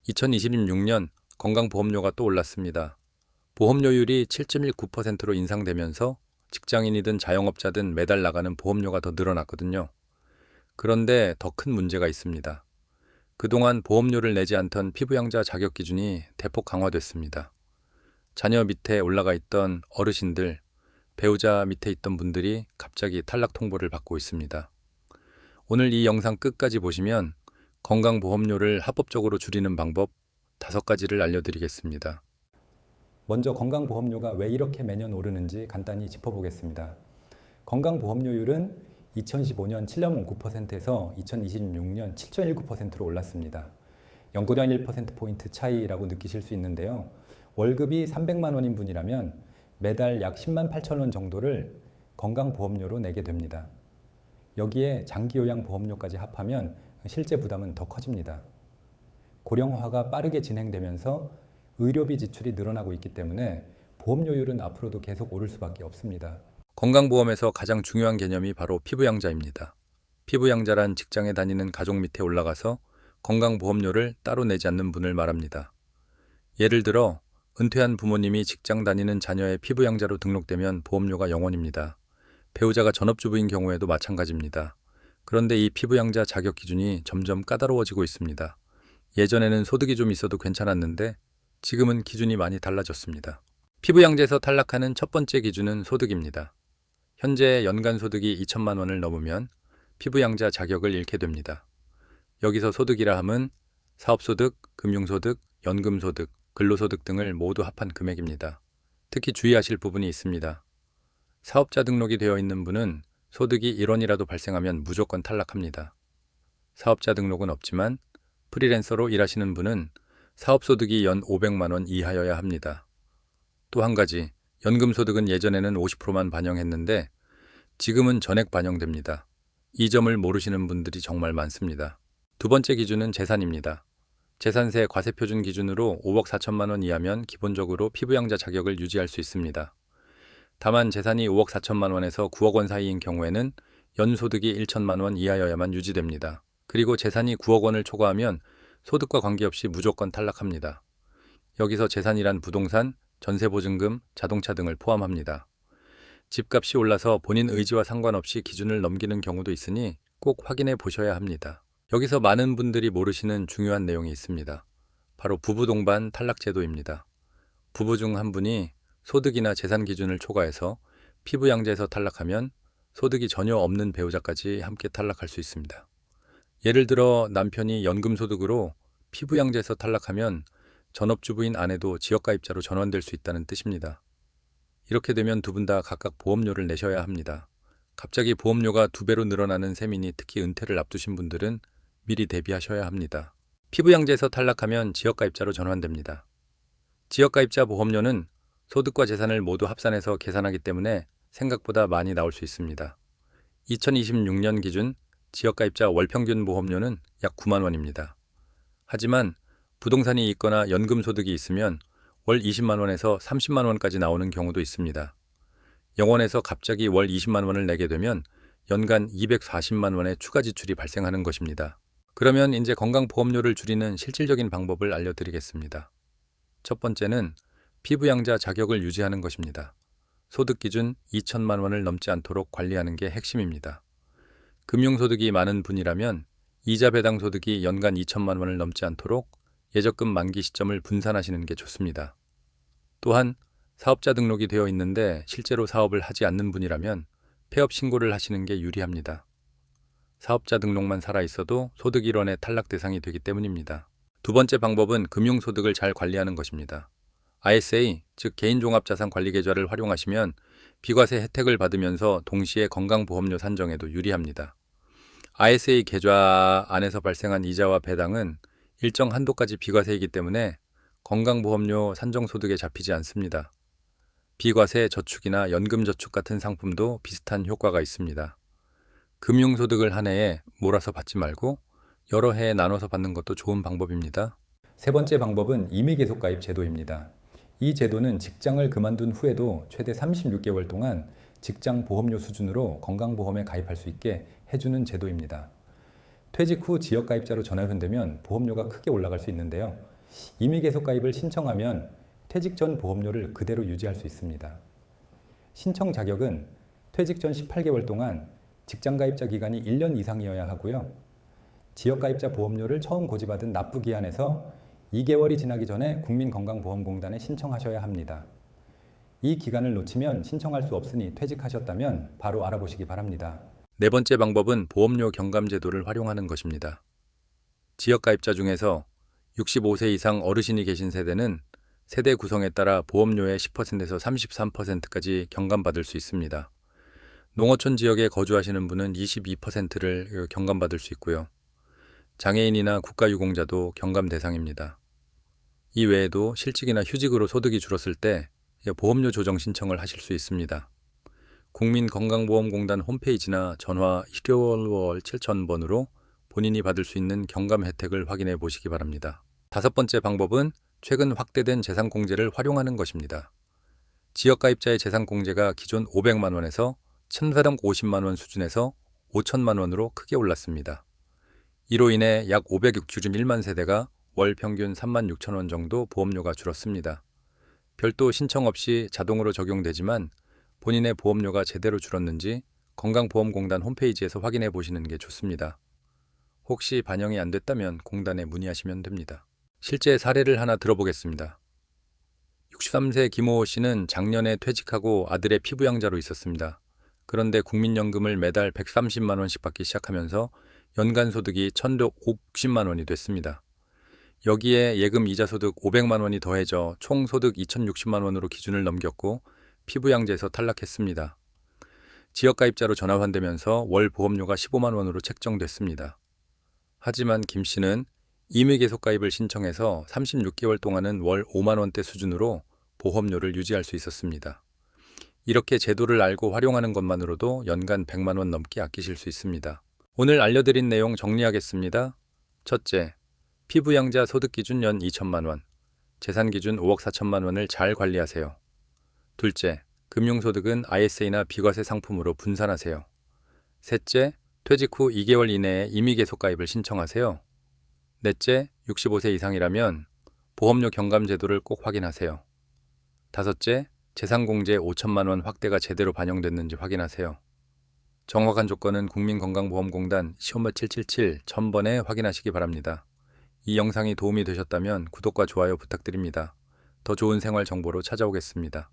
2026년 건강보험료가 또 올랐습니다. 보험료율이 7.19%로 인상되면서 직장인이든 자영업자든 매달 나가는 보험료가 더 늘어났거든요. 그런데 더 큰 문제가 있습니다. 그동안 보험료를 내지 않던 피부양자 자격 기준이 대폭 강화됐습니다. 자녀 밑에 올라가 있던 어르신들, 배우자 밑에 있던 분들이 갑자기 탈락 통보를 받고 있습니다. 오늘 이 영상 끝까지 보시면 건강보험료를 합법적으로 줄이는 방법 5가지를 알려드리겠습니다. 먼저 건강보험료가 왜 이렇게 매년 오르는지 간단히 짚어보겠습니다. 건강보험료율은 2015년 7.9%에서 2026년 7.19%로 올랐습니다. 0.1%포인트 차이라고 느끼실 수 있는데요. 월급이 300만 원인 분이라면 매달 약 10만 8천 원 정도를 건강보험료로 내게 됩니다. 여기에 장기요양보험료까지 합하면 실제 부담은 더 커집니다. 고령화가 빠르게 진행되면서 의료비 지출이 늘어나고 있기 때문에 보험료율은 앞으로도 계속 오를 수밖에 없습니다. 건강보험에서 가장 중요한 개념이 바로 피부양자입니다. 피부양자란 직장에 다니는 가족 밑에 올라가서 건강보험료를 따로 내지 않는 분을 말합니다. 예를 들어 은퇴한 부모님이 직장 다니는 자녀의 피부양자로 등록되면 보험료가 0원입니다. 배우자가 전업주부인 경우에도 마찬가지입니다. 그런데 이 피부양자 자격 기준이 점점 까다로워지고 있습니다. 예전에는 소득이 좀 있어도 괜찮았는데 지금은 기준이 많이 달라졌습니다. 피부양자에서 탈락하는 첫 번째 기준은 소득입니다. 현재 연간 소득이 2천만 원을 넘으면 피부양자 자격을 잃게 됩니다. 여기서 소득이라 함은 사업소득, 금융소득, 연금소득, 근로소득 등을 모두 합한 금액입니다. 특히 주의하실 부분이 있습니다. 사업자 등록이 되어 있는 분은 소득이 1원이라도 발생하면 무조건 탈락합니다. 사업자 등록은 없지만 프리랜서로 일하시는 분은 사업소득이 연 500만 원 이하여야 합니다. 또 한 가지, 연금소득은 예전에는 50%만 반영했는데 지금은 전액 반영됩니다. 이 점을 모르시는 분들이 정말 많습니다. 두 번째 기준은 재산입니다. 재산세 과세표준 기준으로 5억 4천만 원 이하면 기본적으로 피부양자 자격을 유지할 수 있습니다. 다만 재산이 5억 4천만 원에서 9억 원 사이인 경우에는 연소득이 1천만 원 이하여야만 유지됩니다. 그리고 재산이 9억 원을 초과하면 소득과 관계없이 무조건 탈락합니다. 여기서 재산이란 부동산, 전세보증금, 자동차 등을 포함합니다. 집값이 올라서 본인 의지와 상관없이 기준을 넘기는 경우도 있으니 꼭 확인해 보셔야 합니다. 여기서 많은 분들이 모르시는 중요한 내용이 있습니다. 바로 부부 동반 탈락 제도입니다. 부부 중 한 분이 소득이나 재산 기준을 초과해서 피부양자에서 탈락하면 소득이 전혀 없는 배우자까지 함께 탈락할 수 있습니다. 예를 들어 남편이 연금소득으로 피부양자에서 탈락하면 전업주부인 아내도 지역가입자로 전환될 수 있다는 뜻입니다. 이렇게 되면 두 분 다 각각 보험료를 내셔야 합니다. 갑자기 보험료가 2배로 늘어나는 셈이니 특히 은퇴를 앞두신 분들은 미리 대비하셔야 합니다. 피부양자에서 탈락하면 지역가입자로 전환됩니다. 지역가입자 보험료는 소득과 재산을 모두 합산해서 계산하기 때문에 생각보다 많이 나올 수 있습니다. 2026년 기준 지역가입자 월평균 보험료는 약 9만 원입니다. 하지만 부동산이 있거나 연금소득이 있으면 월 20만 원에서 30만 원까지 나오는 경우도 있습니다. 0원에서 갑자기 월 20만 원을 내게 되면 연간 240만 원의 추가 지출이 발생하는 것입니다. 그러면 이제 건강보험료를 줄이는 실질적인 방법을 알려드리겠습니다. 첫 번째는 피부양자 자격을 유지하는 것입니다. 소득 기준 2천만 원을 넘지 않도록 관리하는 게 핵심입니다. 금융소득이 많은 분이라면 이자 배당 소득이 연간 2천만 원을 넘지 않도록 예적금 만기 시점을 분산하시는 게 좋습니다. 또한 사업자 등록이 되어 있는데 실제로 사업을 하지 않는 분이라면 폐업 신고를 하시는 게 유리합니다. 사업자 등록만 살아있어도 소득 1원의 탈락 대상이 되기 때문입니다. 두 번째 방법은 금융소득을 잘 관리하는 것입니다. ISA, 즉 개인종합자산관리계좌를 활용하시면 비과세 혜택을 받으면서 동시에 건강보험료 산정에도 유리합니다. ISA 계좌 안에서 발생한 이자와 배당은 일정 한도까지 비과세이기 때문에 건강보험료 산정소득에 잡히지 않습니다. 비과세 저축이나 연금저축 같은 상품도 비슷한 효과가 있습니다. 금융소득을 한 해에 몰아서 받지 말고 여러 해에 나눠서 받는 것도 좋은 방법입니다. 세 번째 방법은 임의계속가입 제도입니다. 이 제도는 직장을 그만둔 후에도 최대 36개월 동안 직장 보험료 수준으로 건강보험에 가입할 수 있게 해주는 제도입니다. 퇴직 후 지역가입자로 전환되면 보험료가 크게 올라갈 수 있는데요. 임의 계속 가입을 신청하면 퇴직 전 보험료를 그대로 유지할 수 있습니다. 신청 자격은 퇴직 전 18개월 동안 직장 가입자 기간이 1년 이상이어야 하고요. 지역 가입자 보험료를 처음 고지받은 납부 기한에서 2개월이 지나기 전에 국민건강보험공단에 신청하셔야 합니다. 이 기간을 놓치면 신청할 수 없으니 퇴직하셨다면 바로 알아보시기 바랍니다. 네 번째 방법은 보험료 경감제도를 활용하는 것입니다. 지역 가입자 중에서 65세 이상 어르신이 계신 세대는 세대 구성에 따라 보험료의 10%에서 33%까지 경감받을 수 있습니다. 농어촌 지역에 거주하시는 분은 22%를 경감받을 수 있고요. 장애인이나 국가유공자도 경감 대상입니다. 이 외에도 실직이나 휴직으로 소득이 줄었을 때 보험료 조정 신청을 하실 수 있습니다. 국민건강보험공단 홈페이지나 전화 1개월 7000번으로 본인이 받을 수 있는 경감 혜택을 확인해 보시기 바랍니다. 다섯 번째 방법은 최근 확대된 재산공제를 활용하는 것입니다. 지역가입자의 재산공제가 기존 500만 원에서 1,450만 원 수준에서 5천만 원으로 크게 올랐습니다. 이로 인해 약 561만 세대가 월 평균 3만 6천 원 정도 보험료가 줄었습니다. 별도 신청 없이 자동으로 적용되지만 본인의 보험료가 제대로 줄었는지 건강보험공단 홈페이지에서 확인해 보시는 게 좋습니다. 혹시 반영이 안 됐다면 공단에 문의하시면 됩니다. 실제 사례를 하나 들어보겠습니다. 63세 김호호 씨는 작년에 퇴직하고 아들의 피부양자로 있었습니다. 그런데 국민연금을 매달 130만 원씩 받기 시작하면서 연간 소득이 1,160만 원이 됐습니다. 여기에 예금 이자 소득 500만 원이 더해져 총 소득 2,060만 원으로 기준을 넘겼고 피부양자에서 탈락했습니다. 지역가입자로 전환되면서 월 보험료가 15만 원으로 책정됐습니다. 하지만 김 씨는 임의계속가입을 신청해서 36개월 동안은 월 5만 원대 수준으로 보험료를 유지할 수 있었습니다. 이렇게 제도를 알고 활용하는 것만으로도 연간 100만 원 넘게 아끼실 수 있습니다. 오늘 알려드린 내용 정리하겠습니다. 첫째, 피부양자 소득기준 연 2천만 원, 재산기준 5억 4천만 원을 잘 관리하세요. 둘째, 금융소득은 ISA나 비과세 상품으로 분산하세요. 셋째, 퇴직 후 2개월 이내에 임의계속가입을 신청하세요. 넷째, 65세 이상이라면 보험료 경감 제도를 꼭 확인하세요. 다섯째, 재산공제 5천만 원 확대가 제대로 반영됐는지 확인하세요. 정확한 조건은 국민건강보험공단 시험번 777 1000번에 확인하시기 바랍니다. 이 영상이 도움이 되셨다면 구독과 좋아요 부탁드립니다. 더 좋은 생활 정보로 찾아오겠습니다.